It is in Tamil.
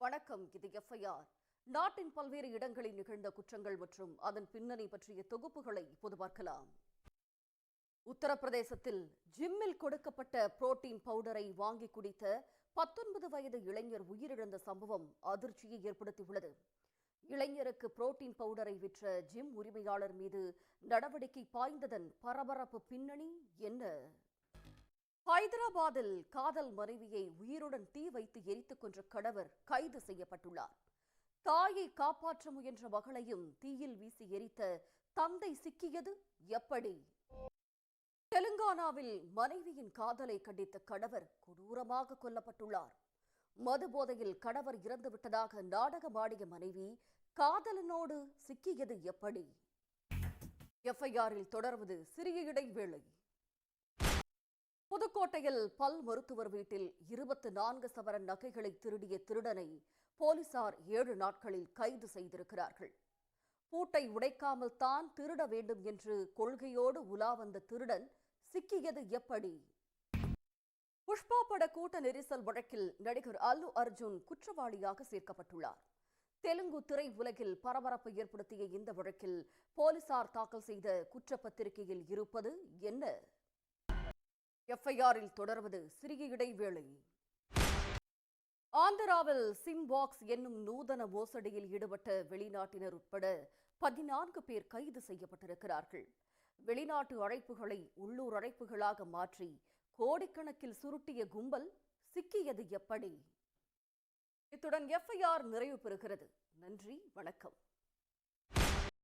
வணக்கம். இது எஃப்ஐஆர். நாட்டின் பல்வேறு இடங்களில் நிகழ்ந்த குற்றங்கள் மற்றும் அதன் பின்னணி பற்றிய தொகுப்புகளை இப்போது பார்க்கலாம். உத்தரப்பிரதேசத்தில் ஜிம்மில் கொடுக்கப்பட்ட புரோட்டீன் பவுடரை வாங்கி குடித்த 19 வயது இளைஞர் உயிரிழந்த சம்பவம் அதிர்ச்சியை ஏற்படுத்தியுள்ளது. இளைஞருக்கு புரோட்டீன் பவுடரை விற்ற ஜிம் உரிமையாளர் மீது நடவடிக்கை பாய்ந்ததன் பரபரப்பு பின்னணி என்ன? ஹைதராபாத்தில் காதல் மனைவியை உயிருடன் தீ வைத்து எரித்துக் கொன்ற கணவர் கைது செய்யப்பட்டுள்ளார். தாயை காப்பாற்ற முயன்ற மகளையும் தீயில் வீசி எரித்த தந்தை சிக்கியது எப்படி? தெலுங்கானாவில் மனைவியின் காதலை கண்டித்த கணவர் கொடூரமாக கொல்லப்பட்டுள்ளார். மது போதையில் கணவர் இறந்துவிட்டதாக நாடகமாடிய மனைவி காதலனோடு சிக்கியது எப்படி? எஃப்ஐஆரில் தொடர்வது சிறிய இடைவேளை. புதுக்கோட்டையில் பல் மருத்துவர் வீட்டில் 24 சவரன் நகைகளை திருடிய திருடனை போலீசார் 7 நாட்களில் கைது செய்திருக்கிறார்கள். பூட்டை உடைக்காமல் தான் திருட வேண்டும் என்று கொள்கையோடு உலா வந்த திருடன் சிக்கியது எப்படி? புஷ்பா பட கூட்ட நெரிசல் வழக்கில் நடிகர் அல்லு அர்ஜுன் குற்றவாளியாக சேர்க்கப்பட்டுள்ளார். தெலுங்கு திரை உலகில் பரபரப்பை ஏற்படுத்திய இந்த வழக்கில் போலீசார் தாக்கல் செய்த குற்றப்பத்திரிகையில் இருப்பது என்ன? எஃப்ஐஆரில் தொடர்வது சிறிய இடைவேளை. ஆந்திராவில் சிம் பாக்ஸ் என்னும் நூதன மோசடியில் ஈடுபட்ட வெளிநாட்டினர் உட்பட 14 பேர் கைது செய்யப்பட்டிருக்கிறார்கள். வெளிநாட்டு அழைப்புகளை உள்ளூர் அழைப்புகளாக மாற்றி கோடிக்கணக்கில் சுருட்டிய கும்பல் சிக்கியது எப்படி? இத்துடன் எஃப்ஐஆர் நிறைவு பெறுகிறது. நன்றி, வணக்கம்.